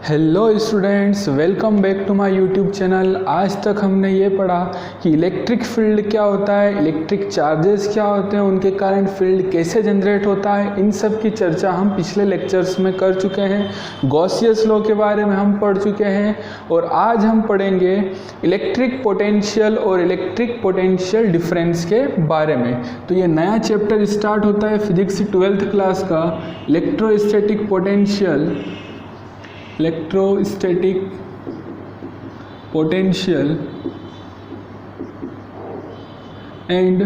Hello students, welcome back to my YouTube channel. आज तक हमने ये पढ़ा कि इलेक्ट्रिक फील्ड क्या होता है, इलेक्ट्रिक चार्जेस क्या होते हैं, उनके कारण फील्ड कैसे जनरेट होता है। इन सब की चर्चा हम पिछले लेक्चर्स में कर चुके हैं। गॉसियस लॉ के बारे में हम पढ़ चुके हैं और आज हम पढ़ेंगे इलेक्ट्रिक पोटेंशियल और इलेक्ट्रिक पोटेंशियल डिफरेंस के बारे में। तो ये नया चैप्टर स्टार्ट होता है फिजिक्स 12th क्लास का, electrostatic potential, electrostatic potential and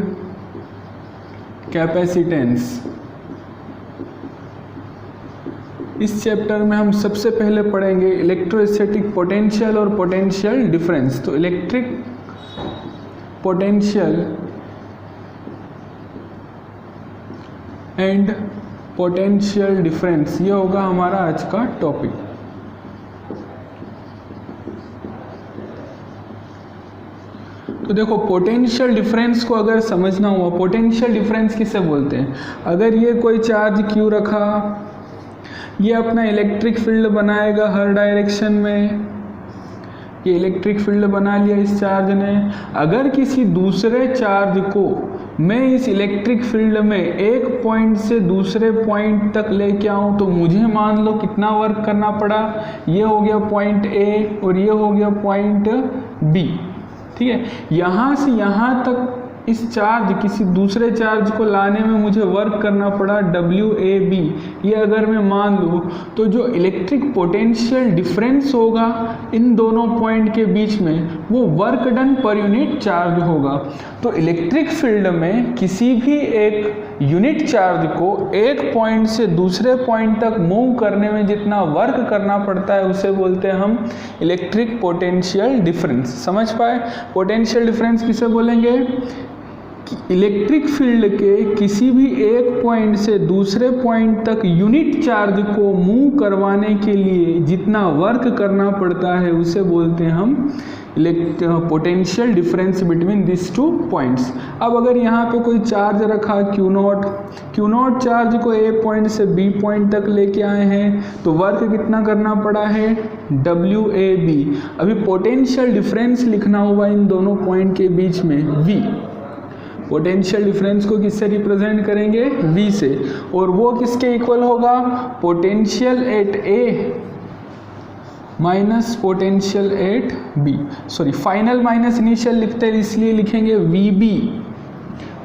capacitance. इस चैप्टर में हम सबसे पहले पढ़ेंगे इलेक्ट्रोस्टैटिक पोटेंशियल और पोटेंशियल डिफरेंस। तो electric potential and potential difference, ये होगा हमारा आज का टॉपिक। तो देखो, पोटेंशियल डिफरेंस को अगर समझना हुआ, पोटेंशियल डिफरेंस किसे बोलते हैं। अगर ये कोई चार्ज क्यू रखा, ये अपना इलेक्ट्रिक फील्ड बनाएगा हर डायरेक्शन में, ये इलेक्ट्रिक फील्ड बना लिया इस चार्ज ने। अगर किसी दूसरे चार्ज को मैं इस इलेक्ट्रिक फील्ड में एक पॉइंट से दूसरे पॉइंट तक लेके आऊँ तो मुझे मान लो कितना वर्क करना पड़ा। ये हो गया पॉइंट ए और ये हो गया पॉइंट बी, ठीक है। यहाँ से यहाँ तक इस चार्ज, किसी दूसरे चार्ज को लाने में मुझे वर्क करना पड़ा WAB। ये अगर मैं मान लूँ तो जो इलेक्ट्रिक पोटेंशियल डिफरेंस होगा इन दोनों पॉइंट के बीच में, वो work done per unit charge होगा। तो इलेक्ट्रिक फील्ड में किसी भी एक यूनिट चार्ज को एक पॉइंट से दूसरे पॉइंट तक मूव करने में जितना वर्क करना पड़ता है उसे बोलते हैं हम इलेक्ट्रिक पोटेंशियल डिफरेंस। समझ पाए? पोटेंशियल डिफरेंस किसे बोलेंगे? इलेक्ट्रिक फील्ड के किसी भी एक पॉइंट से दूसरे पॉइंट तक यूनिट चार्ज को मूव करवाने के लिए जितना वर्क करना पड़ता है उसे बोलते हैं हम potential difference between this two points. अब अगर यहाँ पे कोई चार्ज रखा Q नॉट चार्ज को A पॉइंट से B पॉइंट तक लेके आए हैं तो वर्क कितना करना पड़ा है WAB। अभी पोटेंशियल डिफरेंस लिखना हुआ इन दोनों पॉइंट के बीच में V। पोटेंशियल डिफरेंस को किससे रिप्रेजेंट करेंगे? V से। और वो किसके इक्वल होगा? Potential at A minus potential at B। Sorry, final minus initial लिखते हैं इसलिए लिखेंगे VB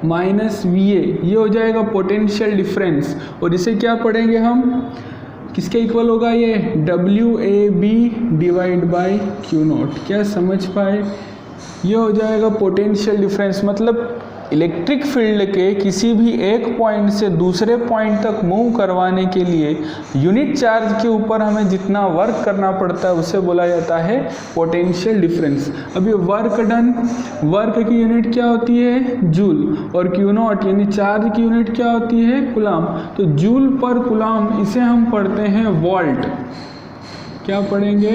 माइनस VA। ये हो जाएगा पोटेंशियल डिफरेंस। और इसे क्या पढ़ेंगे हम? किसके इक्वल होगा ये? WAB divide by Q not. क्या समझ पाए? ये हो जाएगा पोटेंशियल डिफरेंस। मतलब इलेक्ट्रिक फील्ड के किसी भी एक पॉइंट से दूसरे पॉइंट तक मूव करवाने के लिए यूनिट चार्ज के ऊपर हमें जितना वर्क करना पड़ता है उसे बोला जाता है पोटेंशियल डिफरेंस। अब ये वर्क डन, वर्क की यूनिट क्या होती है? जूल। और Q नॉट यानी चार्ज की यूनिट क्या होती है? कूलाम। तो जूल पर कूलाम, इसे हम पढ़ते हैं वोल्ट। क्या पढ़ेंगे?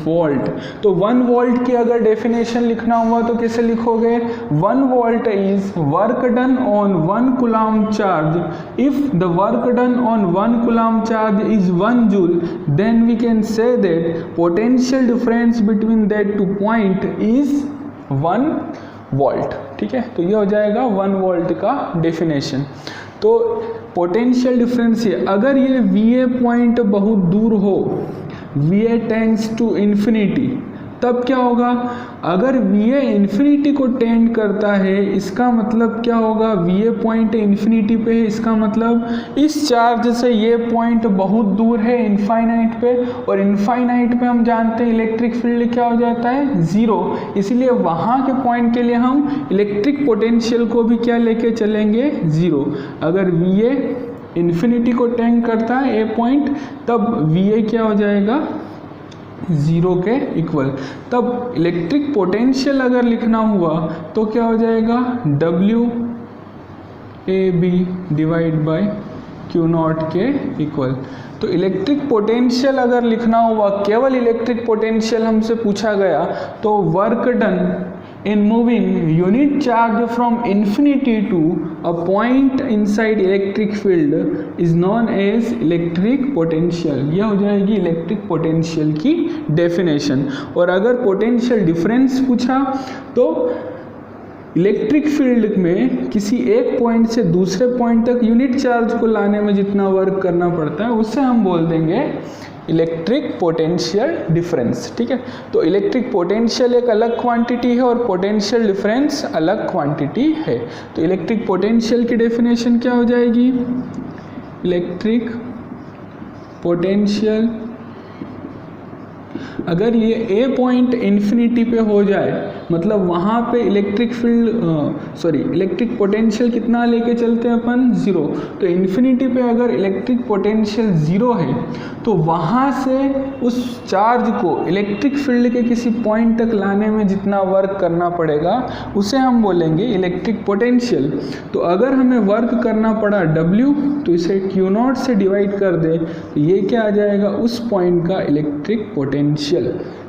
वोल्ट। तो 1 वोल्ट की अगर डेफिनेशन लिखना हुआ तो कैसे लिखोगे? 1 volt is work done on 1 coulomb charge. If the work done on 1 coulomb charge is 1 joule, then we can say that potential difference between that two point is 1 volt. ठीक है, तो ये हो जाएगा 1 वोल्ट का डेफिनेशन। तो potential difference ये, अगर ये VA पॉइंट बहुत दूर हो, VA टेंड्स टू इन्फिनिटी, तब क्या होगा? अगर VA इन्फिनिटी को टेंड करता है, इसका मतलब क्या होगा? VA पॉइंट इन्फिनिटी पे है, इसका मतलब इस चार्ज से ये पॉइंट बहुत दूर है इनफाइनाइट पे, और इनफाइनाइट पे हम जानते हैं इलेक्ट्रिक फील्ड क्या हो जाता है? ज़ीरो। इसलिए वहाँ के पॉइंट के लिए हम इलेक्ट्रिक पोटेंशियल को भी क्या लेके चलेंगे? ज़ीरो। अगर VA इन्फिनिटी को टेंड करता है ए पॉइंट, तब VA क्या हो जाएगा? ज़ीरो के इक्वल। तब इलेक्ट्रिक पोटेंशियल अगर लिखना हुआ तो क्या हो जाएगा? WAB divide by Q not के इक्वल। तो इलेक्ट्रिक पोटेंशियल अगर लिखना हुआ, केवल इलेक्ट्रिक पोटेंशियल हमसे पूछा गया, तो work done in moving unit charge from infinity to a point inside electric field is known as electric potential। यह हो जाएगी इलेक्ट्रिक पोटेंशियल की डेफिनेशन। और अगर पोटेंशियल डिफरेंस पूछा तो इलेक्ट्रिक फील्ड में किसी एक पॉइंट से दूसरे पॉइंट तक यूनिट चार्ज को लाने में जितना वर्क करना पड़ता है उसे हम बोल देंगे इलेक्ट्रिक पोटेंशियल डिफरेंस। ठीक है, तो इलेक्ट्रिक पोटेंशियल एक अलग क्वांटिटी है और पोटेंशियल डिफरेंस अलग क्वांटिटी है। तो इलेक्ट्रिक पोटेंशियल की डेफिनेशन क्या हो जाएगी? इलेक्ट्रिक पोटेंशियल, अगर ये ए पॉइंट इन्फिनिटी पे हो जाए मतलब वहाँ पे इलेक्ट्रिक फील्ड इलेक्ट्रिक पोटेंशियल कितना लेके चलते हैं अपन? 0। तो इन्फिनिटी पे अगर इलेक्ट्रिक पोटेंशियल 0 है तो वहाँ से उस चार्ज को इलेक्ट्रिक फील्ड के किसी पॉइंट तक लाने में जितना वर्क करना पड़ेगा उसे हम बोलेंगे इलेक्ट्रिक पोटेंशियल। तो अगर हमें वर्क करना पड़ा W तो इसे Q0 से डिवाइड कर दे तो ये क्या आ जाएगा? उस पॉइंट का इलेक्ट्रिक पोटेंशियल।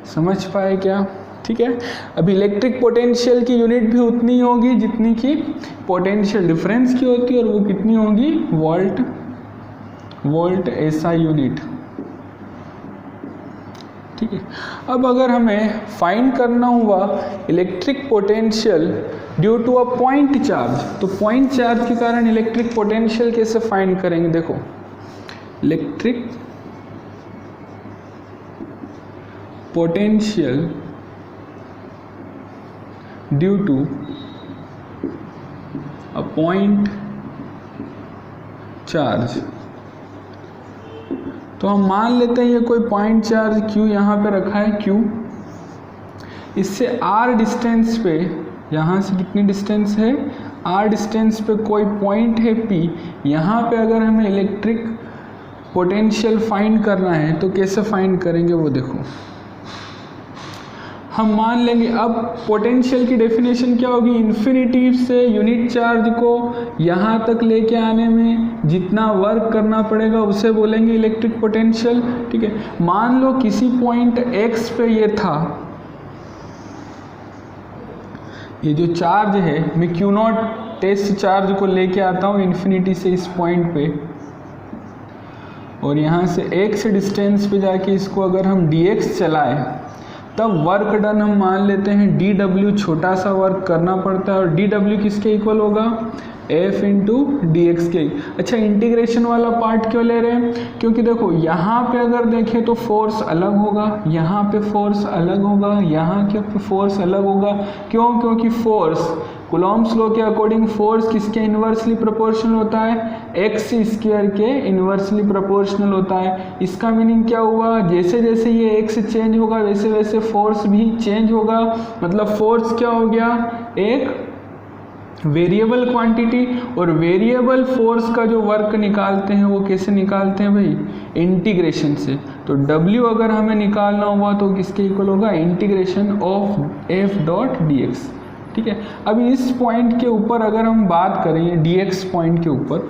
समझ पाए क्या? ठीक है, अभी इलेक्ट्रिक पोटेंशियल की यूनिट भी उतनी होगी जितनी की पोटेंशियल डिफरेंस की होती है और वो कितनी होगी? Volt SI unit. ठीक है, अब अगर हमें फाइंड करना हुआ electric potential due to a point charge, तो पॉइंट चार्ज के कारण इलेक्ट्रिक पोटेंशियल कैसे फाइंड करेंगे? देखो, electric potential due to a point charge, तो हम मान लेते हैं ये कोई पॉइंट चार्ज Q यहाँ पे रखा है Q, इससे R डिस्टेंस पे, यहाँ से कितनी डिस्टेंस है? R डिस्टेंस पे कोई पॉइंट है P। यहाँ पे अगर हमें इलेक्ट्रिक पोटेंशियल फाइंड करना है तो कैसे फाइंड करेंगे वो देखो। हम मान लेंगे, अब पोटेंशियल की डेफिनेशन क्या होगी? इन्फिनिटी से यूनिट चार्ज को यहाँ तक लेके आने में जितना वर्क करना पड़ेगा उसे बोलेंगे इलेक्ट्रिक पोटेंशियल। ठीक है, मान लो किसी पॉइंट X पे ये था, ये जो चार्ज है मैं Q0 टेस्ट चार्ज को लेके आता हूँ इन्फिनिटी से इस पॉइंट पे, और यहाँ से X डिस्टेंस पे जाके इसको अगर हम dx चलाएं तब वर्क डन हम मान लेते हैं dw, छोटा सा वर्क करना पड़ता है और dw किसके इक्वल होगा? F इंटू dx के। अच्छा, इंटीग्रेशन वाला पार्ट क्यों ले रहे हैं? क्योंकि देखो यहाँ पे अगर देखें तो फोर्स अलग होगा, यहाँ पे फोर्स अलग होगा, यहाँ के पे फोर्स अलग होगा। क्यों? क्योंकि फोर्स कूलॉम्स लॉ के अकॉर्डिंग फोर्स किसके इन्वर्सली प्रोपोर्शनल होता है? x स्क्वायर के इन्वर्सली प्रोपोर्शनल होता है। इसका मीनिंग क्या हुआ? जैसे जैसे ये x चेंज होगा वैसे वैसे फोर्स भी चेंज होगा। मतलब फोर्स क्या हो गया? एक वेरिएबल क्वांटिटी, और वेरिएबल फोर्स का जो वर्क निकालते हैं वो कैसे निकालते हैं भाई? इंटीग्रेशन से। तो W अगर हमें निकालना हुआ तो किसके इक्वल होगा? Integration of F dot dx। ठीक है, अभी इस पॉइंट के ऊपर अगर हम बात करें dx पॉइंट के ऊपर,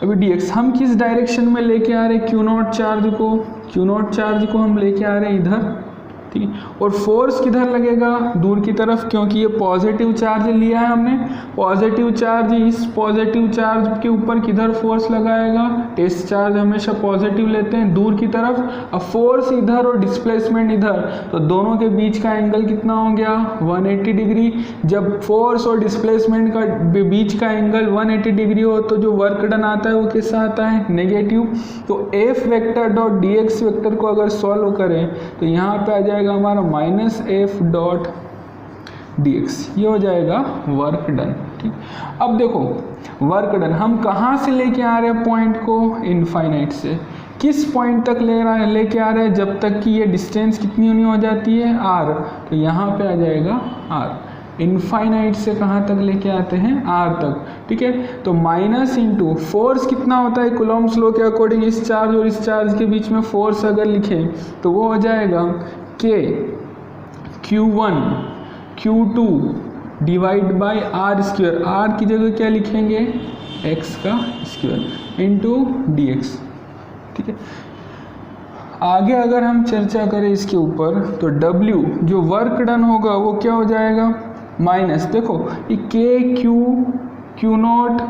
अभी dx हम किस डायरेक्शन में लेके आ रहे हैं? Q0 चार्ज को हम लेके आ रहे हैं इधर। ठीक है, और फोर्स किधर लगेगा? दूर की तरफ, क्योंकि ये पॉजिटिव चार्ज लिया है हमने। पॉजिटिव चार्ज, इस पॉजिटिव चार्ज के ऊपर किधर फोर्स लगाएगा? टेस्ट चार्ज हमेशा पॉजिटिव लेते हैं, दूर की तरफ। अब फोर्स इधर और डिस्प्लेसमेंट इधर, तो दोनों के बीच का एंगल कितना हो गया? 180 डिग्री। जब फोर्स और डिस्प्लेसमेंट का बीच का एंगल 180 डिग्री हो तो जो वर्क डन आता है वो कैसा आता है? नेगेटिव। तो F vector dot dx vector को अगर सॉल्व करें तो यहाँ पे आ जाएगा हमारा -F डॉट dx, ये हो जाएगा वर्क डन। ठीक, अब देखो वर्क डन हम कहाँ से लेके आ रहे हैं पॉइंट को? इनफाइनाइट से। किस पॉइंट तक लेके आ रहे हैं? जब तक कि ये डिस्टेंस कितनी होनी हो जाती है? r। तो यहाँ पे आ जाएगा r। इनफाइनाइट से कहाँ तक लेके आते हैं? r तक। ठीक है, तो माइनस इंटू फोर्स कितना होता है कूलॉम्स लॉ के अकॉर्डिंग? इस चार्ज और इस चार्ज के बीच में फोर्स अगर लिखें तो वो हो जाएगा K Q1 Q2 divide by R square. R की जगह क्या लिखेंगे? x का स्क्वायर इंटू dx। ठीक है, आगे अगर हम चर्चा करें इसके ऊपर तो W जो वर्क डन होगा वो क्या हो जाएगा माइनस, देखो ये Q नॉट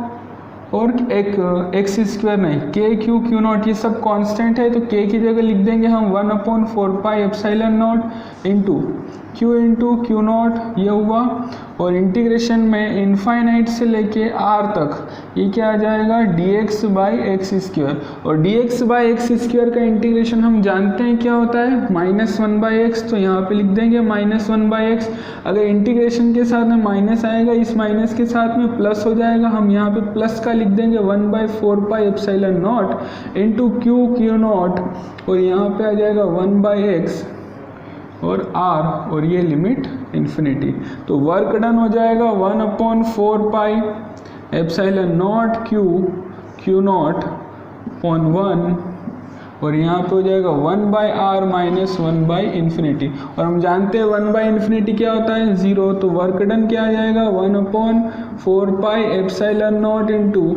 और एक एक्स स्क्वायर नहीं, Q नॉट ये सब कांस्टेंट है, तो K की जगह लिख देंगे हम 1/4πε0 इंटू Q नॉट ये हुआ, और इंटीग्रेशन में इनफाइनाइट से लेके R तक ये क्या आ जाएगा dx/x², और dx/x² का इंटीग्रेशन हम जानते हैं क्या होता है -1/x, तो यहाँ पे लिख देंगे -1/x। अगर इंटीग्रेशन के साथ में माइनस आएगा, इस माइनस के साथ में प्लस हो जाएगा, हम यहाँ पे प्लस का लिख देंगे 1/4πε0 इंटू Q नॉट, और यहाँ पे आ जाएगा 1/x और R, और ये लिमिट इन्फिनिटी। तो वर्क डन हो जाएगा 1/4πε0 Q नॉट अपॉन 1, और यहाँ पे हो जाएगा 1/R माइनस 1/∞, और हम जानते हैं 1/∞ क्या होता है 0, तो वर्क डन क्या आ जाएगा 1/4πε0 into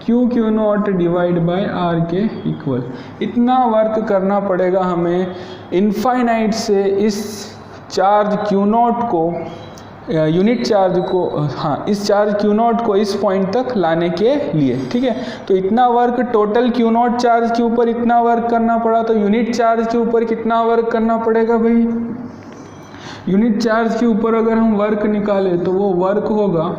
Q naught divide by R के इक्वल। इतना वर्क करना पड़ेगा हमें इनफाइनाइट से इस चार्ज Q नॉट को, यूनिट चार्ज को, हाँ इस चार्ज Q नॉट को इस पॉइंट तक लाने के लिए, ठीक है। तो इतना work total Q not charge के ऊपर इतना वर्क करना पड़ा, तो यूनिट चार्ज के ऊपर कितना वर्क करना पड़ेगा भाई, यूनिट चार्ज के ऊपर अगर हम वर्क निकाले तो वो वर्क होगा,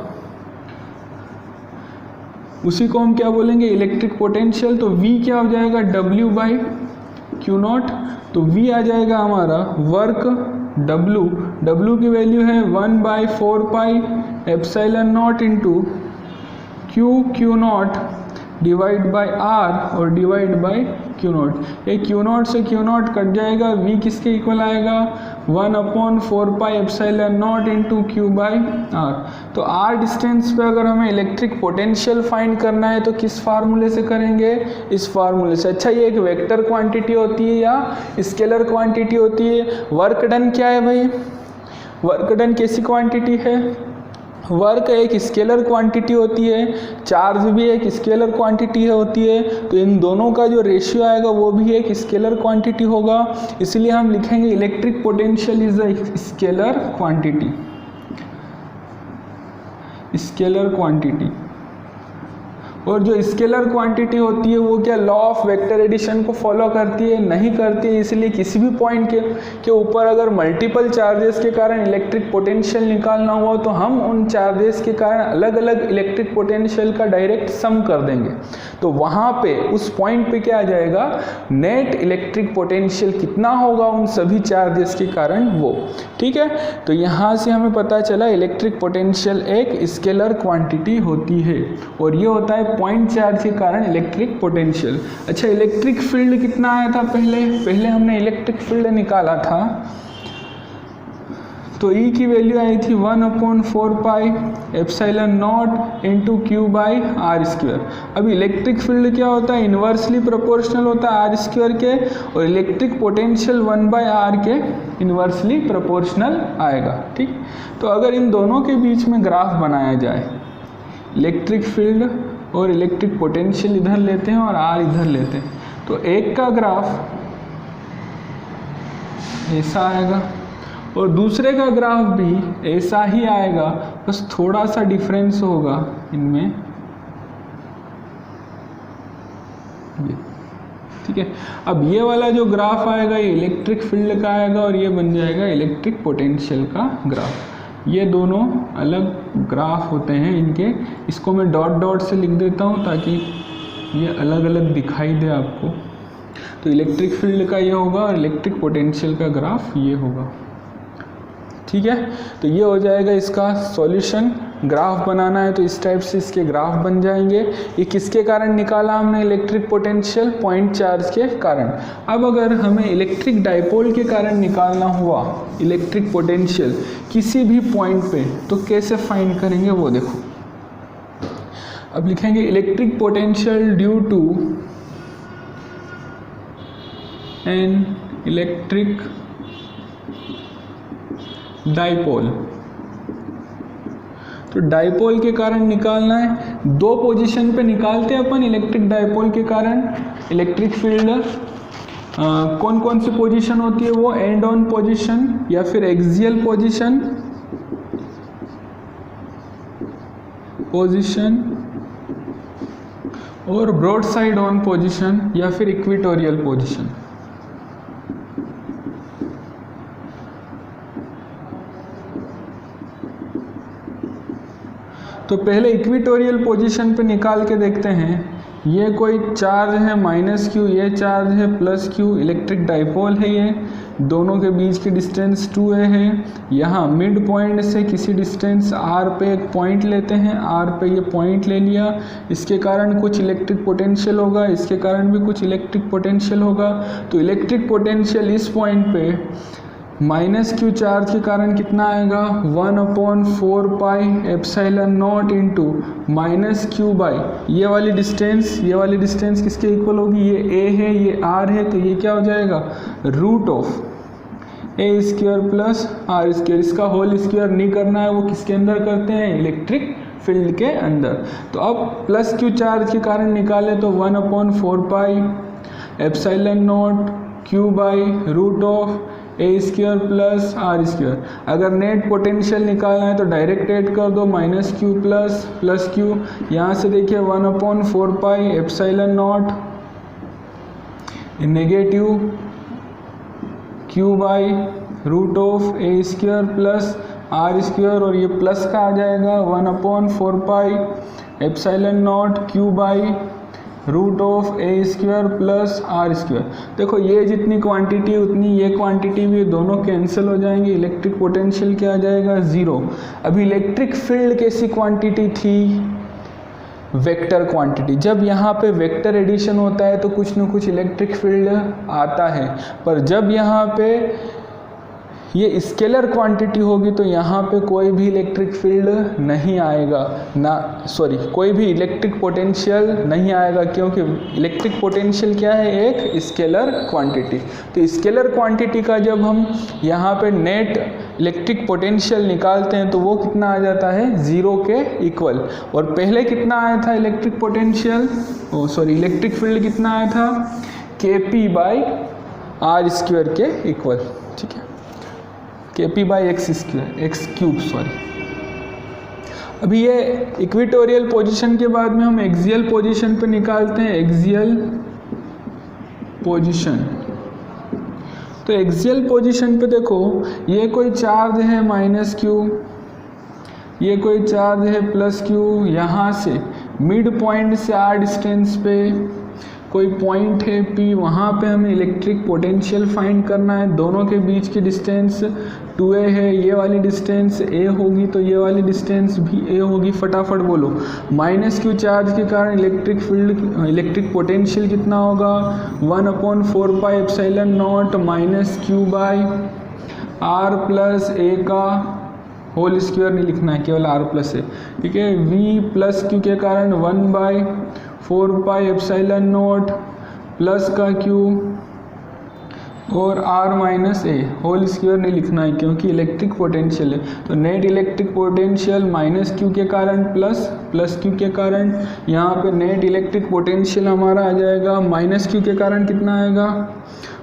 उसी को हम क्या बोलेंगे इलेक्ट्रिक पोटेंशियल। तो V क्या हो जाएगा W/Q नॉट, तो V आ जाएगा हमारा वर्क W की वैल्यू है 1/4πε0 into Q naught divide by R और डिवाइड बाय Q नॉट। ये Q नॉट से Q नॉट कट जाएगा, V किसके इक्वल आएगा 1/4πε0 इंटू Q/R। तो R डिस्टेंस पे अगर हमें इलेक्ट्रिक पोटेंशियल फाइंड करना है तो किस फार्मूले से करेंगे, इस फार्मूले से। अच्छा ये एक वेक्टर क्वांटिटी होती है या स्केलर क्वांटिटी होती है। वर्क डन क्या है भाई, वर्क डन कैसी क्वांटिटी है, वर्क एक स्केलर क्वांटिटी होती है, चार्ज भी एक स्केलर क्वांटिटी होती है, तो इन दोनों का जो रेशियो आएगा वो भी एक स्केलर क्वांटिटी होगा, इसलिए हम लिखेंगे electric potential is a scalar quantity, scalar quantity. और जो स्केलर क्वांटिटी होती है वो क्या लॉ ऑफ वेक्टर एडिशन को फॉलो करती है, नहीं करती है, इसलिए किसी भी पॉइंट के ऊपर अगर मल्टीपल चार्जेस के कारण इलेक्ट्रिक पोटेंशियल निकालना हुआ तो हम उन चार्जेस के कारण अलग अलग इलेक्ट्रिक पोटेंशियल का डायरेक्ट सम कर देंगे, तो वहाँ पे उस पॉइंट पे क्या आ जाएगा नेट इलेक्ट्रिक पोटेंशियल कितना होगा उन सभी चार्जेस के कारण वो, ठीक है। तो यहाँ से हमें पता चला इलेक्ट्रिक पोटेंशियल एक स्केलर क्वांटिटी होती है, और ये होता है पॉइंट चार्ज के कारण इलेक्ट्रिक पोटेंशियल। अच्छा इलेक्ट्रिक फील्ड कितना आया था पहले हमने इलेक्ट्रिक फील्ड निकाला था, तो E की वैल्यू आई थी 1/4πε0 इंटू Q/R²। अब इलेक्ट्रिक फील्ड क्या होता है इन्वर्सली प्रोपोर्शनल होता है R² के, और इलेक्ट्रिक पोटेंशियल 1/R के इन्वर्सली प्रोपोर्शनल आएगा, ठीक। तो अगर इन दोनों के बीच में ग्राफ बनाया जाए, इलेक्ट्रिक फील्ड और इलेक्ट्रिक पोटेंशियल इधर लेते हैं और R इधर लेते हैं, तो एक का ग्राफ ऐसा आएगा और दूसरे का ग्राफ भी ऐसा ही आएगा, बस थोड़ा सा डिफरेंस होगा इनमें, ये ठीक है। अब ये वाला जो ग्राफ आएगा ये इलेक्ट्रिक फील्ड का आएगा और ये बन जाएगा इलेक्ट्रिक पोटेंशियल का ग्राफ। ये दोनों अलग ग्राफ होते हैं इनके, इसको मैं डॉट डॉट से लिख देता हूँ ताकि ये अलग अलग दिखाई दे आपको। तो इलेक्ट्रिक फील्ड का ये होगा और इलेक्ट्रिक पोटेंशियल का ग्राफ ये होगा, ठीक है। तो ये हो जाएगा इसका सॉल्यूशन। ग्राफ बनाना है तो इस टाइप से इसके ग्राफ बन जाएंगे। ये किसके कारण निकाला हमने इलेक्ट्रिक पोटेंशियल, पॉइंट चार्ज के कारण। अब अगर हमें इलेक्ट्रिक डाइपोल के कारण निकालना हुआ इलेक्ट्रिक पोटेंशियल किसी भी पॉइंट पे, तो कैसे फाइंड करेंगे वो देखो। अब लिखेंगे electric potential due to an electric dipole. तो डाइपोल के कारण निकालना है, दो पोजीशन पे निकालते हैं अपन इलेक्ट्रिक डाइपोल के कारण इलेक्ट्रिक फील्ड। कौन कौन सी पोजीशन होती है वो, एंड ऑन पोजीशन या फिर एक्सियल पोजीशन और ब्रॉड साइड ऑन पोजीशन या फिर इक्वेटोरियल पोजीशन। तो पहले इक्वेटोरियल पोजीशन पे निकाल के देखते हैं। ये कोई चार्ज है -q, ये चार्ज है +q, इलेक्ट्रिक डाइपोल है, ये दोनों के बीच की डिस्टेंस 2a है। यहाँ मिड पॉइंट से किसी डिस्टेंस r पे एक पॉइंट लेते हैं, r पे ये पॉइंट ले लिया, इसके कारण कुछ इलेक्ट्रिक पोटेंशियल होगा, इसके कारण भी कुछ इलेक्ट्रिक पोटेंशियल होगा। तो इलेक्ट्रिक पोटेंशियल इस पॉइंट पे -q चार्ज के कारण कितना आएगा, 1/4 pi epsilon naught into -q by ये वाली डिस्टेंस किसके इक्वल होगी, ये a है ये r है, तो ये क्या हो जाएगा √a² प्लस r²। इसका होल स्क्वायर नहीं करना है, वो किसके अंदर करते हैं, इलेक्ट्रिक फील्ड के अंदर। तो अब +q चार्ज के कारण निकाले तो 1/4 pi epsilon not q by √a² plus r²। अगर नेट पोटेंशियल निकालना है तो डायरेक्ट ऐड कर दो, -q प्लस q। यहाँ से देखिए 1/4 pi epsilon not negative q by √a² plus r², और ये प्लस का आ जाएगा 1/4 pi epsilon not q by √a² plus r²। देखो ये जितनी क्वांटिटी उतनी ये क्वांटिटी भी, दोनों कैंसिल हो जाएंगे, इलेक्ट्रिक पोटेंशियल क्या आ जाएगा, 0। अभी इलेक्ट्रिक फील्ड कैसी क्वांटिटी थी, वेक्टर क्वांटिटी। जब यहाँ पे वेक्टर एडिशन होता है तो कुछ न कुछ इलेक्ट्रिक फील्ड आता है, पर जब यहाँ पे ये स्केलर क्वांटिटी होगी तो यहाँ पे कोई भी इलेक्ट्रिक फील्ड नहीं आएगा कोई भी इलेक्ट्रिक पोटेंशियल नहीं आएगा, क्योंकि इलेक्ट्रिक पोटेंशियल क्या है, एक स्केलर क्वांटिटी। तो स्केलर क्वांटिटी का जब हम यहाँ पे नेट इलेक्ट्रिक पोटेंशियल निकालते हैं तो वो कितना आ जाता है, 0 के इक्वल। और पहले कितना आया था इलेक्ट्रिक पोटेंशियल, इलेक्ट्रिक फील्ड कितना आया था, kp/r² के इक्वल, ठीक है, kp/x³। अभी ये इक्वेटोरियल पोजीशन के बाद में हम एक्सियल पोजीशन पे निकालते हैं, एक्सियल पोजीशन। तो एक्सियल पोजीशन पे देखो ये कोई चार्ज है -q, ये कोई चार्ज है +q, यहाँ से मिड पॉइंट से r डिस्टेंस पे कोई पॉइंट है P, वहाँ पे हमें इलेक्ट्रिक पोटेंशियल फाइंड करना है। दोनों के बीच की डिस्टेंस 2a है, ये वाली डिस्टेंस a होगी तो ये वाली डिस्टेंस भी a होगी। फटाफट बोलो, -q चार्ज के कारण इलेक्ट्रिक पोटेंशियल कितना होगा, 1/4 pi epsilon not -q by r plus a का होल स्क्वायर नहीं लिखना है, केवल r प्लस a, ठीक है। v प्लस q के कारण 1/4 पाई एप्सिलॉन नॉट प्लस का q और r minus a, whole square नहीं लिखना है क्योंकि इलेक्ट्रिक पोटेंशियल है। तो नेट इलेक्ट्रिक पोटेंशियल -q के कारण प्लस q के कारण, यहाँ पे नेट इलेक्ट्रिक पोटेंशियल हमारा आ जाएगा -q के कारण कितना आएगा,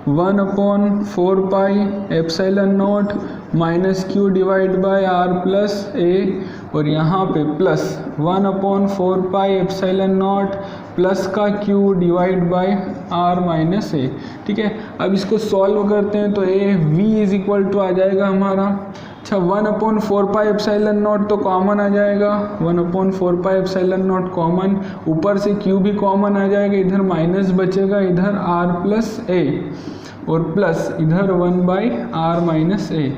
1/4 pi epsilon not -q divide by r plus a, और यहाँ पे plus 1/4 pi epsilon naught plus का q divide by r minus a, ठीक है। अब इसको सॉल्व करते हैं तो v आ जाएगा हमारा, अच्छा 1/4 पाई एप्सिलॉन नॉट तो कॉमन आ जाएगा, 1/4 पाई एप्सिलॉन नॉट कॉमन, ऊपर से q भी कॉमन आ जाएगा, इधर माइनस बचेगा, इधर r प्लस a और प्लस इधर 1/r माइनस a।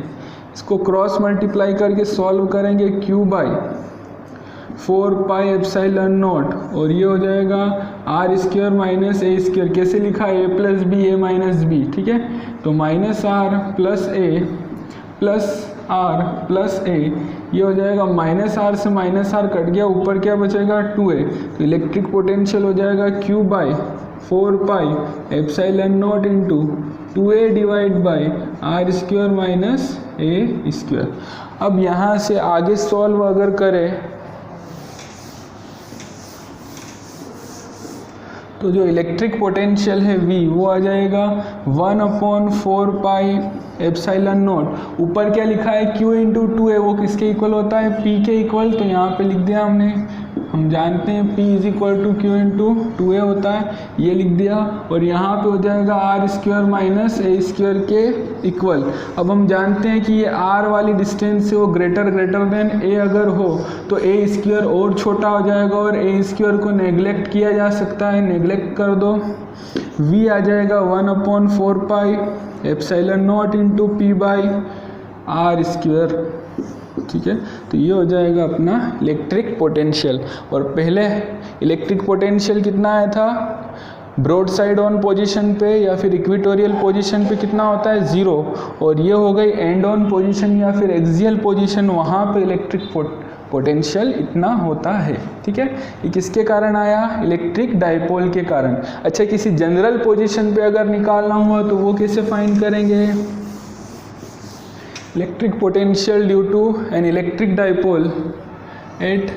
इसको क्रॉस मल्टीप्लाई करके सॉल्व करेंगे, q/4 पाई एप्सिलॉन नॉट और ये हो जाएगा r² माइनस a²। कैसे लिखा, a plus b a minus b, ठीक है। तो -r plus a plus r plus a, ये हो जाएगा -r से -r कट गया, ऊपर क्या बचेगा 2a। तो इलेक्ट्रिक पोटेंशियल हो जाएगा q/4 pi epsilon naught into 2a divide by r² minus a²। अब यहाँ से आगे सॉल्व अगर करें तो जो इलेक्ट्रिक पोटेंशियल है V वो आ जाएगा 1/4 पाई एप्सिलॉन नॉट। ऊपर क्या लिखा है Q इंटू 2A, वो किसके इक्वल होता है P के इक्वल, तो यहाँ पे लिख दिया हमने। हम जानते हैं P is equal to Q into 2A होता है, ये लिख दिया। और यहाँ पे हो जाएगा R square minus A square के इक्वल। अब हम जानते हैं कि ये R वाली डिस्टेंस से वो ग्रेटर देन A अगर हो तो A स्क्वायर और छोटा हो जाएगा और A स्क्वायर को नेग्लेक्ट किया जा सकता है, नेग्लेक्ट कर दो। V आ जाएगा 1/4 pi epsilon naught into P by R square. ठीक है, तो ये हो जाएगा अपना इलेक्ट्रिक पोटेंशियल। और पहले इलेक्ट्रिक पोटेंशियल कितना आया था, ब्रॉड साइड ऑन पोजीशन पे या फिर इक्वेटोरियल पोजीशन पे कितना होता है 0, और ये हो गई एंड ऑन पोजीशन या फिर एक्सियल पोजीशन, वहाँ पे इलेक्ट्रिक पोटेंशियल इतना होता है। ठीक है, ये किसके कारण आया, इलेक्ट्रिक डाइपोल के कारण। अच्छा, किसी जनरल पोजीशन पे अगर निकालना हुआ तो वो कैसे फाइंड करेंगे, electric potential due to an electric dipole at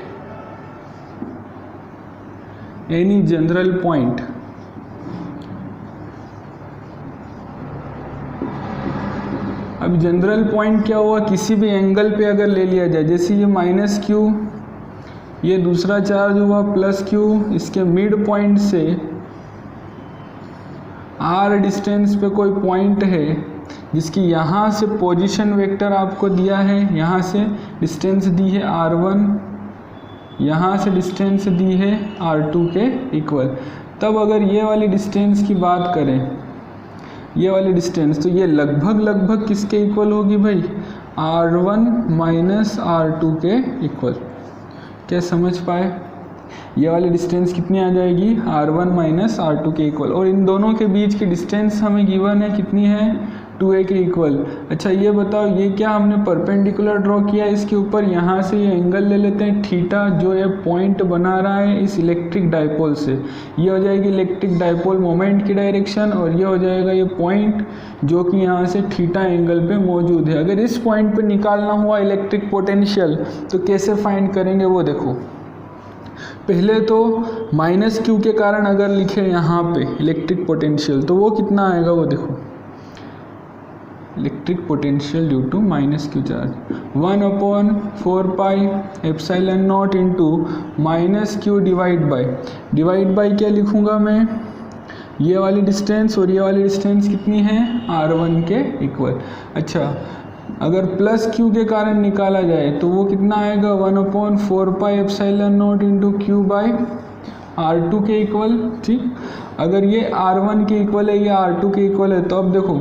any general point। अब जनरल पॉइंट क्या हुआ, किसी भी एंगल पे अगर ले लिया जाए, जैसे ये -Q, ये दूसरा चार्ज हुआ +Q, इसके मिड पॉइंट से R डिस्टेंस पे कोई पॉइंट है जिसकी यहाँ से पोजीशन वेक्टर आपको दिया है, यहाँ से डिस्टेंस दी है R1, यहाँ से डिस्टेंस दी है R2 के इक्वल। तब अगर ये वाली डिस्टेंस की बात करें, ये वाली डिस्टेंस, तो ये लगभग किसके इक्वल होगी भाई, R1 माइनस R2 के इक्वल। क्या समझ पाए, ये वाली डिस्टेंस कितनी आ जाएगी, R1 माइनस R2 के इक्वल। और इन दोनों के बीच की डिस्टेंस हमें गिवन है, कितनी है, 2A के इक्वल। अच्छा, ये बताओ, ये क्या हमने परपेंडिकुलर ड्रॉ किया है इसके ऊपर, यहाँ से ये एंगल ले लेते हैं थीटा, जो ये पॉइंट बना रहा है इस इलेक्ट्रिक डाइपोल से। ये हो जाएगी इलेक्ट्रिक डाइपोल मोमेंट की डायरेक्शन, और ये हो जाएगा ये पॉइंट जो कि यहाँ से थीटा एंगल पे मौजूद है। अगर इस पॉइंट पे निकालना हुआ इलेक्ट्रिक पोटेंशियल तो कैसे फाइंड करेंगे, वो देखो। पहले तो -Q के कारण अगर लिखे यहाँ पे इलेक्ट्रिक पोटेंशियल, तो वो कितना आएगा, वो देखो, electric potential due to -Q charge 1/4 pi epsilon naught into -Q divide by क्या लिखूँगा मैं, ये वाली डिस्टेंस और ये वाली डिस्टेंस कितनी है, R1 के इक्वल। अच्छा, अगर +Q के कारण निकाला जाए तो वो कितना आएगा, 1/4 pi epsilon naught into Q by R2 के इक्वल। ठीक, अगर ये R1 के इक्वल है, ये R2 के इक्वल है, तो अब देखो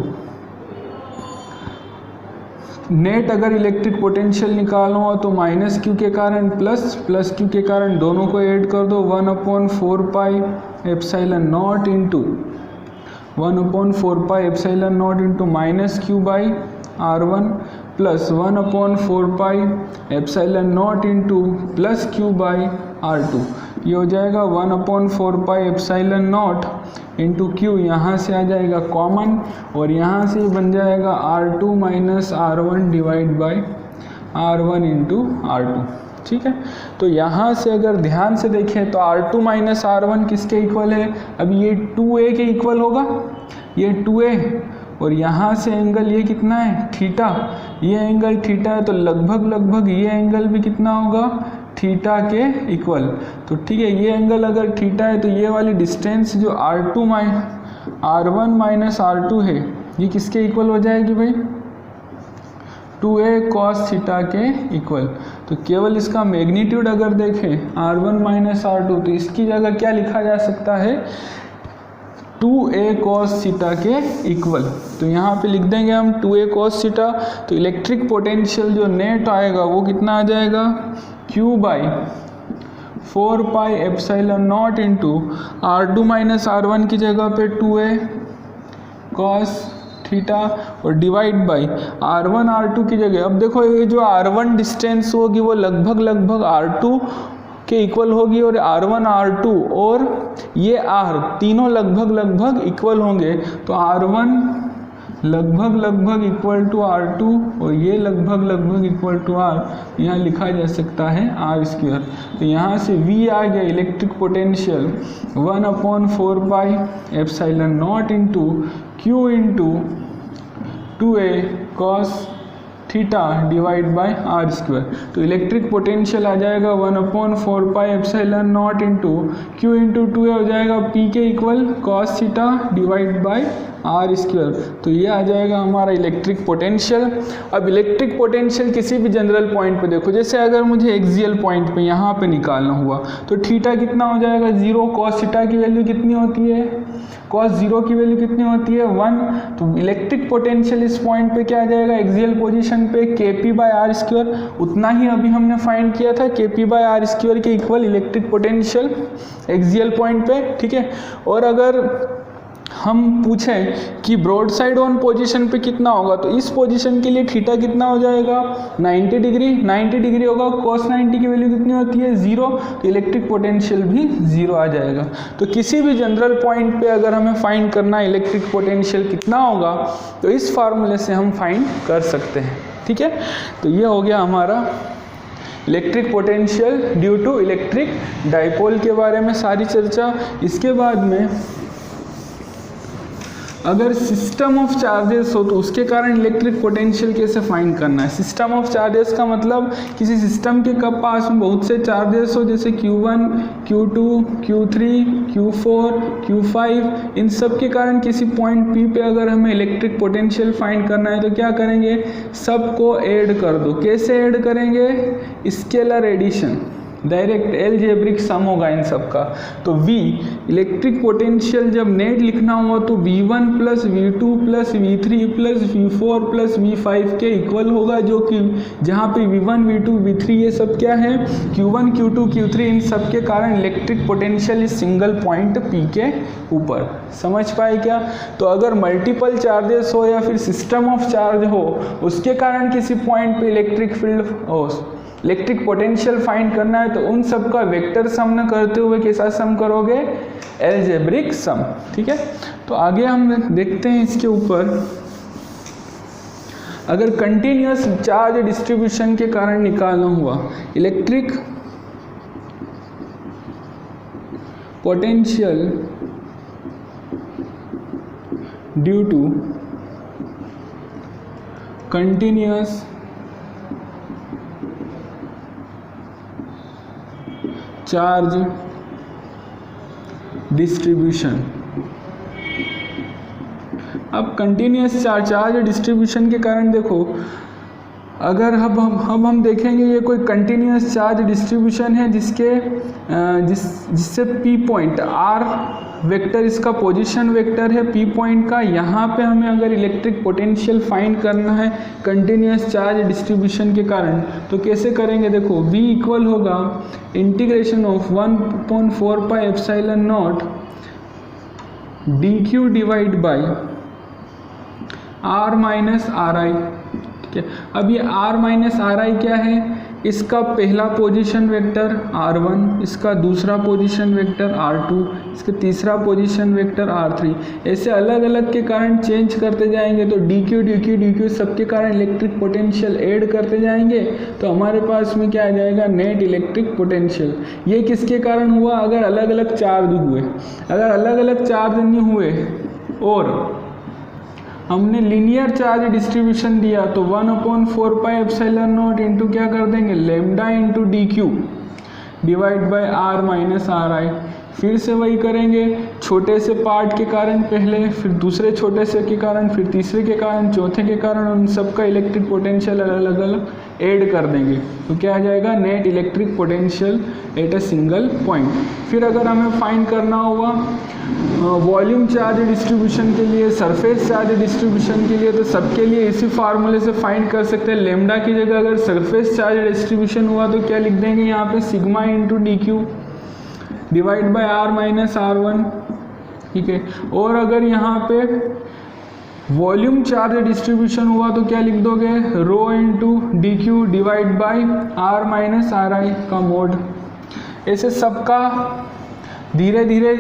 नेट अगर इलेक्ट्रिक पोटेंशियल निकालना हो तो -Q के कारण प्लस Q के कारण दोनों को ऐड कर दो, 1/4 pi epsilon naught into 1/4 pi epsilon naught into -Q by R1 plus 1/4 pi epsilon naught into +Q by R2। ये हो जाएगा 1/4 pi epsilon naught into Q, यहाँ से आ जाएगा कॉमन, और यहाँ से बन जाएगा R2 minus R1 divide by R1 into R2। ठीक है, तो यहाँ से अगर ध्यान से देखें तो R2 माइनस R1 किसके इक्वल है, अब ये 2A के इक्वल होगा, ये 2A, और यहाँ से एंगल ये कितना है, थीटा, ये एंगल थीटा है, तो लगभग ये एंगल भी कितना होगा, थीटा के इक्वल। तो ठीक है, ये एंगल अगर थीटा है तो ये वाली डिस्टेंस जो R1 माइनस R2 है, ये किसके इक्वल हो जाएगी भाई, 2A cos थीटा के इक्वल। तो केवल इसका मैग्नीट्यूड अगर देखें R1 माइनस R2, तो इसकी जगह क्या लिखा जा सकता है, 2A cos थीटा के इक्वल। तो यहाँ पे लिख देंगे हम 2A cos थीटा। तो इलेक्ट्रिक पोटेंशियल जो नेट आएगा वो कितना आ जाएगा, Q by 4 pi epsilon naught into R2 minus R1 की जगह पे 2A cos थीटा, और डिवाइड बाई R1 R2 की जगह, अब देखो ये जो R1 डिस्टेंस होगी वो लगभग R2 के इक्वल होगी, और R1 R2 और ये R तीनों लगभग इक्वल होंगे। तो R1 लगभग इक्वल टू R2 और ये लगभग इक्वल टू R, यहाँ लिखा जा सकता है R²। तो यहाँ से V आ गया electric potential 1/4πε0 into Q into 2a cos theta divide by R²। तो इलेक्ट्रिक पोटेंशियल आ जाएगा 1/4πε0 इंटू Q इंटू 2a हो जाएगा P के equal cos theta divide by R²। तो ये आ जाएगा हमारा इलेक्ट्रिक पोटेंशियल। अब इलेक्ट्रिक पोटेंशियल किसी भी जनरल पॉइंट पे देखो, जैसे अगर मुझे एक्सियल पॉइंट पे यहाँ पे निकालना हुआ तो थीटा कितना हो जाएगा 0, cos थीटा की वैल्यू कितनी होती है, cos 0 की वैल्यू कितनी होती है 1। तो इलेक्ट्रिक पोटेंशियल इस पॉइंट पे क्या आ जाएगा एक्सियल पोजीशन पे kp/r², उतना ही अभी हमने फाइंड किया था kp/r² के equal electric potential axial point पे, ठीक है। और अगर हम पूछें कि ब्रॉड साइड ऑन पोजीशन पे कितना होगा, तो इस पोजीशन के लिए थीटा कितना हो जाएगा 90 डिग्री होगा, cos 90 की वैल्यू कितनी होती है 0, तो इलेक्ट्रिक पोटेंशियल भी 0 आ जाएगा। तो किसी भी जनरल पॉइंट पे अगर हमें फाइंड करना है इलेक्ट्रिक पोटेंशियल कितना होगा, तो इस फार्मूले से हम फाइंड कर सकते हैं, ठीक है। तो ये हो गया हमारा electric potential due to electric dipole के बारे में सारी चर्चा। इसके बाद में अगर सिस्टम ऑफ चार्जेस हो तो उसके कारण इलेक्ट्रिक पोटेंशियल कैसे फाइंड करना है। सिस्टम ऑफ चार्जेस का मतलब किसी सिस्टम के पास में बहुत से चार्जेस हो, जैसे Q1, Q2, Q3, Q4, Q5, इन सब के कारण किसी पॉइंट P पे अगर हमें इलेक्ट्रिक पोटेंशियल फाइंड करना है तो क्या करेंगे, सबको ऐड कर दो। कैसे ऐड करेंगे, स्केलर एडिशन, डायरेक्ट एलजेब्रिक सम होगा इन सब का। तो V इलेक्ट्रिक पोटेंशियल जब नेट लिखना हुआ तो V1 plus V2 plus V3 plus V4 plus V5 के इक्वल होगा, जो कि जहाँ पे V1 V2 V3 ये सब क्या है Q1 Q2 Q3, इन सब के कारण इलेक्ट्रिक पोटेंशियल इस सिंगल पॉइंट P के ऊपर। समझ पाए क्या। तो अगर मल्टीपल चार्जेस हो या फिर सिस्टम ऑफ चार्ज हो, उसके कारण किसी पॉइंट पे इलेक्ट्रिक फील्ड हो, इलेक्ट्रिक पोटेंशियल फाइंड करना है, तो उन सब का वेक्टर सम न करते हुए कैसा सम करोगे, एलजेब्रिक सम, ठीक है। तो आगे हम देखते हैं इसके ऊपर, अगर कंटिन्यूअस चार्ज डिस्ट्रीब्यूशन के कारण निकालना हुआ electric potential due to continuous charge distribution. अब कंटिन्यूअस चार्ज डिस्ट्रीब्यूशन के कारण देखो, अगर हम देखेंगे ये कोई कंटिन्यूअस चार्ज डिस्ट्रीब्यूशन है जिससे P पॉइंट R वेक्टर इसका पोजीशन वेक्टर है P पॉइंट का। यहाँ पे हमें अगर इलेक्ट्रिक पोटेंशियल फाइंड करना है कंटिन्यूअस चार्ज डिस्ट्रीब्यूशन के कारण, तो कैसे करेंगे, देखो V इक्वल होगा integration of 1/4πε0 dq divide by R minus RI, ठीक है। अब ये R माइनस RI क्या है, इसका पहला पोजीशन वेक्टर R1, इसका दूसरा पोजीशन वेक्टर R2, इसका तीसरा पोजीशन वेक्टर R3, ऐसे अलग अलग के कारण चेंज करते जाएंगे। तो dq सबके कारण इलेक्ट्रिक पोटेंशियल ऐड करते जाएंगे, तो हमारे पास में क्या आ जाएगा, नेट इलेक्ट्रिक पोटेंशियल। ये किसके कारण हुआ, अगर अलग अलग चार्ज हुए। अगर अलग अलग चार्ज नहीं हुए और हमने लीनियर चार्ज डिस्ट्रीब्यूशन दिया, तो 1/4πε0 इंटू क्या कर देंगे, lambda into dq divide by R minus RI। फिर से वही करेंगे, छोटे से पार्ट के कारण पहले, फिर दूसरे छोटे से के कारण, फिर तीसरे के कारण, चौथे के कारण, उन सबका इलेक्ट्रिक पोटेंशियल अलग अलग ऐड कर देंगे। तो क्या आ जाएगा, net electric potential at a single point. फिर अगर हमें फाइंड करना हुआ वॉल्यूम चार्ज डिस्ट्रीब्यूशन के लिए, सरफेस चार्ज डिस्ट्रीब्यूशन के लिए, तो सबके लिए इसी फार्मूले से फाइंड कर सकते हैं। लेमडा की जगह अगर सरफेस चार्ज डिस्ट्रीब्यूशन हुआ तो क्या लिख देंगे यहाँ पे, sigma into dq divide by R minus R1, ठीक है। और अगर यहाँ पे वॉल्यूम चार्ज डिस्ट्रीब्यूशन हुआ तो क्या लिख दोगे, rho into dq divide by R minus RI का मोड। ऐसे सबका धीरे धीरे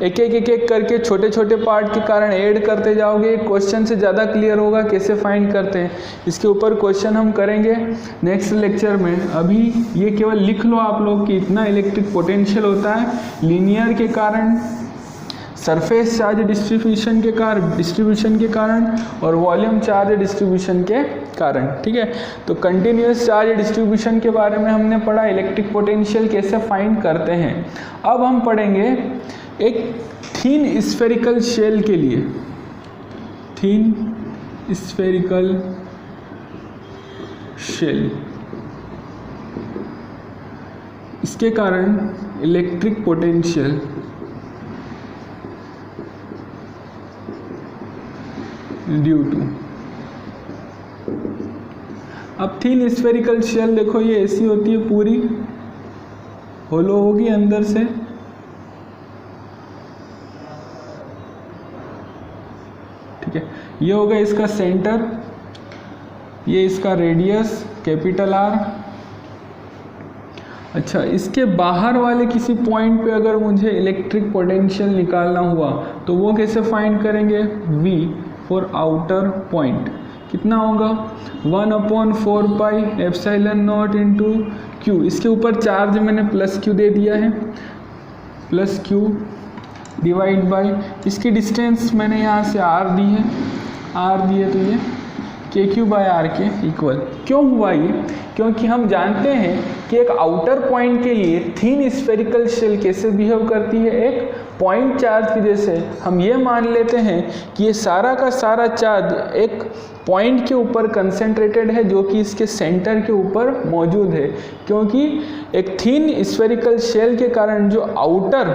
एक एक करके छोटे छोटे पार्ट के कारण ऐड करते जाओगे, क्वेश्चन से ज़्यादा क्लियर होगा कैसे फाइंड करते हैं। इसके ऊपर क्वेश्चन हम करेंगे नेक्स्ट लेक्चर में। अभी ये केवल लिख लो आप लोग कि इतना इलेक्ट्रिक पोटेंशियल होता है लीनियर के कारण, सरफेस चार्ज डिस्ट्रीब्यूशन के कारण और वॉल्यूम चार्ज डिस्ट्रीब्यूशन के कारण। ठीक है, तो कंटिन्यूस चार्ज डिस्ट्रीब्यूशन के बारे में हमने पढ़ा, इलेक्ट्रिक पोटेंशियल कैसे फाइंड करते हैं। अब हम पढ़ेंगे एक थिन स्फेरिकल शेल के लिए, थिन स्फेरिकल शेल, इसके कारण इलेक्ट्रिक पोटेंशियल ड्यू टू। अब थिन स्फेरिकल शेल देखो, ये ऐसी होती है, पूरी होलो होगी अंदर से, ठीक है। ये होगा इसका सेंटर, ये इसका रेडियस कैपिटल आर। अच्छा, इसके बाहर वाले किसी पॉइंट पे अगर मुझे इलेक्ट्रिक पोटेंशियल निकालना हुआ तो वो कैसे फाइंड करेंगे? V फॉर आउटर पॉइंट कितना होगा? 1/4 pi epsilon naught into Q। इसके ऊपर चार्ज मैंने प्लस Q दे दिया है, प्लस Q डिवाइड बाई इसकी डिस्टेंस मैंने यहाँ से R दी है, R दी है तो ये KQ बाय R के इक्वल। क्यों हुआ ये? क्योंकि हम जानते हैं कि एक आउटर पॉइंट के लिए थिन स्फेरिकल शेल कैसे बिहेव करती है, एक पॉइंट चार्ज की जैसे। हम ये मान लेते हैं कि ये सारा का सारा चार्ज एक पॉइंट के ऊपर कंसेंट्रेटेड है जो कि इसके सेंटर के ऊपर मौजूद है, क्योंकि एक थिन स्फेरिकल शेल के कारण जो आउटर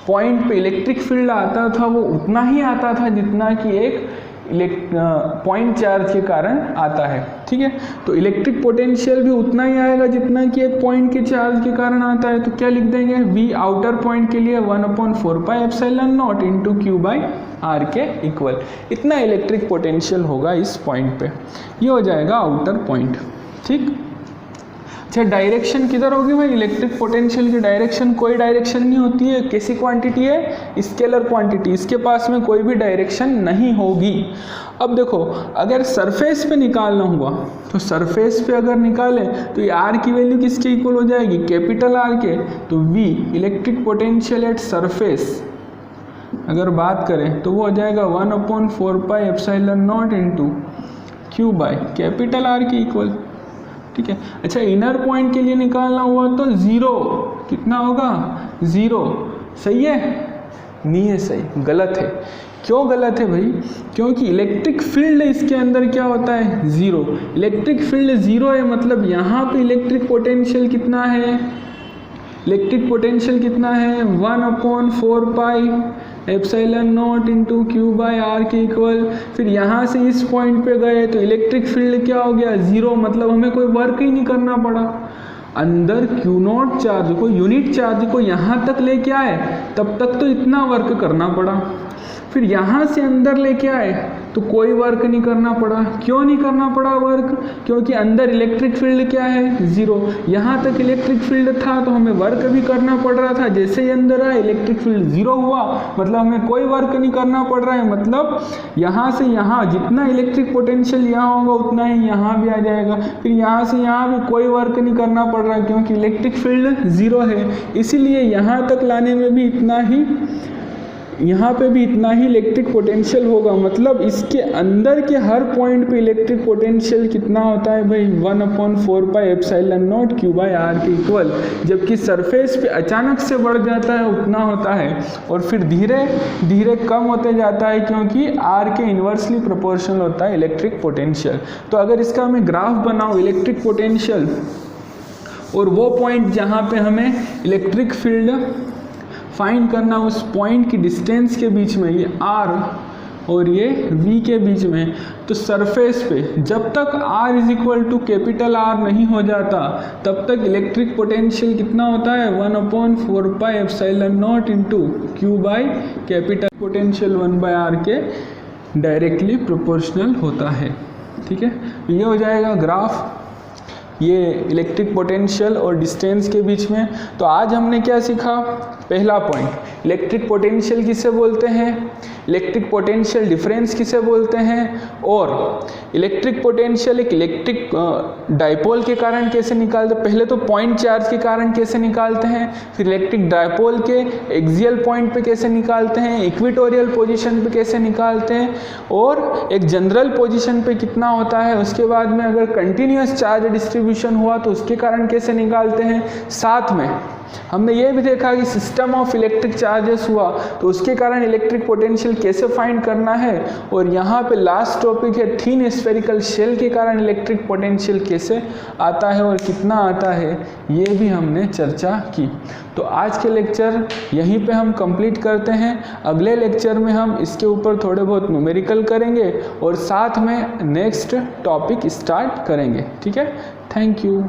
पॉइंट पे इलेक्ट्रिक फील्ड आता था वो उतना ही आता था जितना कि एक पॉइंट चार्ज के कारण आता है। ठीक है, तो इलेक्ट्रिक पोटेंशियल भी उतना ही आएगा जितना कि एक पॉइंट के चार्ज के कारण आता है। तो क्या लिख देंगे? V आउटर पॉइंट के लिए 1/4 pi epsilon naught into Q by R के इक्वल। इतना इलेक्ट्रिक पोटेंशियल होगा इस पॉइंट पे, ये हो जाएगा आउटर पॉइंट। ठीक, अच्छा, डायरेक्शन किधर होगी भाई? इलेक्ट्रिक पोटेंशियल की डायरेक्शन कोई डायरेक्शन नहीं होती है। कैसी क्वांटिटी है? स्केलर क्वांटिटी, इसके पास में कोई भी डायरेक्शन नहीं होगी। अब देखो, अगर सरफेस पे निकालना हुआ तो सरफेस पे अगर निकालें तो ये R की वैल्यू किसके इक्वल हो जाएगी? कैपिटल R के। तो V electric potential at surface अगर बात करें तो वो हो जाएगा 1/4 pi epsilon naught into Q by capital R के इक्वल। ठीक है, अच्छा, इनर पॉइंट के लिए निकालना हुआ तो 0 कितना होगा? 0। सही है? नहीं है सही, गलत है। क्यों गलत है भाई? क्योंकि इलेक्ट्रिक फील्ड इसके अंदर क्या होता है? 0। इलेक्ट्रिक फील्ड 0 है, मतलब यहाँ पे इलेक्ट्रिक पोटेंशियल कितना है? इलेक्ट्रिक पोटेंशियल कितना है? 1/4 pi epsilon naught into Q by R के इक्वल। फिर यहाँ से इस पॉइंट पे गए तो इलेक्ट्रिक फील्ड क्या हो गया? 0, मतलब हमें कोई वर्क ही नहीं करना पड़ा। अंदर Q0 चार्ज को, यूनिट चार्ज को यहाँ तक लेके आए तब तक तो इतना वर्क करना पड़ा, फिर यहाँ से अंदर लेके आए तो कोई वर्क नहीं करना पड़ा। क्यों नहीं करना पड़ा वर्क? क्योंकि अंदर इलेक्ट्रिक फील्ड क्या है? 0। यहाँ तक इलेक्ट्रिक फील्ड था तो हमें वर्क भी करना पड़ रहा था। जैसे ही अंदर आए इलेक्ट्रिक फील्ड 0 हुआ, मतलब हमें कोई वर्क नहीं करना पड़ रहा है। मतलब यहाँ से यहाँ जितना इलेक्ट्रिक पोटेंशियल यहाँ होगा उतना ही यहाँ भी आ जाएगा। फिर यहाँ से यहाँ भी कोई वर्क नहीं करना पड़ रहा है क्योंकि इलेक्ट्रिक फील्ड 0 है। इसीलिए यहाँ तक लाने में भी इतना ही, यहाँ पे भी इतना ही इलेक्ट्रिक पोटेंशियल होगा। मतलब इसके अंदर के हर पॉइंट पे इलेक्ट्रिक पोटेंशियल कितना होता है भाई? 1/4 pi epsilon not Q by R के इक्वल। जबकि सरफेस पे अचानक से बढ़ जाता है उतना होता है और फिर धीरे धीरे कम होते जाता है क्योंकि R के इन्वर्सली प्रोपोर्शनल होता है इलेक्ट्रिक पोटेंशियल। तो अगर इसका मैं ग्राफ बनाऊँ इलेक्ट्रिक पोटेंशियल और वो पॉइंट जहाँ पे हमें इलेक्ट्रिक फील्ड फाइंड करना, उस पॉइंट की डिस्टेंस के बीच में ये R और ये V के बीच में, तो सरफेस पे जब तक R is equal to capital R नहीं हो जाता तब तक इलेक्ट्रिक पोटेंशियल कितना होता है? 1/4 pi epsilon naught into Q by capital potential 1/R के डायरेक्टली प्रोपोर्शनल होता है। ठीक है, ये हो जाएगा ग्राफ, ये इलेक्ट्रिक पोटेंशियल और डिस्टेंस के बीच में। तो आज हमने क्या सीखा? पहला पॉइंट, इलेक्ट्रिक पोटेंशियल किसे बोलते हैं, इलेक्ट्रिक पोटेंशियल डिफरेंस किसे बोलते हैं, और इलेक्ट्रिक पोटेंशियल एक इलेक्ट्रिक डाइपोल के कारण कैसे निकालते हैं। पहले तो पॉइंट चार्ज के कारण कैसे निकालते हैं, फिर इलेक्ट्रिक डाइपोल के एक्सियल पॉइंट पे कैसे निकालते हैं, इक्वेटोरियल पोजीशन पे कैसे निकालते हैं, और एक जनरल पोजीशन पे कितना होता है, उसके बाद में अगर कंटिन्यूअस चार्ज डिस्ट्रीब्यूशन हुआ तो उसके कारण कैसे निकालते हैं। साथ में हमने ये भी देखा कि सिस्टम ऑफ इलेक्ट्रिक चार्जेस हुआ तो उसके कारण इलेक्ट्रिक पोटेंशियल कैसे फाइंड करना है, और यहाँ पे लास्ट टॉपिक है थिन स्फेरिकल शेल के कारण इलेक्ट्रिक पोटेंशियल कैसे आता है और कितना आता है, ये भी हमने चर्चा की। तो आज के लेक्चर यहीं पे हम कंप्लीट करते हैं। अगले लेक्चर में हम इसके ऊपर थोड़े बहुत न्यूमेरिकल करेंगे और साथ में नेक्स्ट टॉपिक स्टार्ट करेंगे। ठीक है, थैंक यू।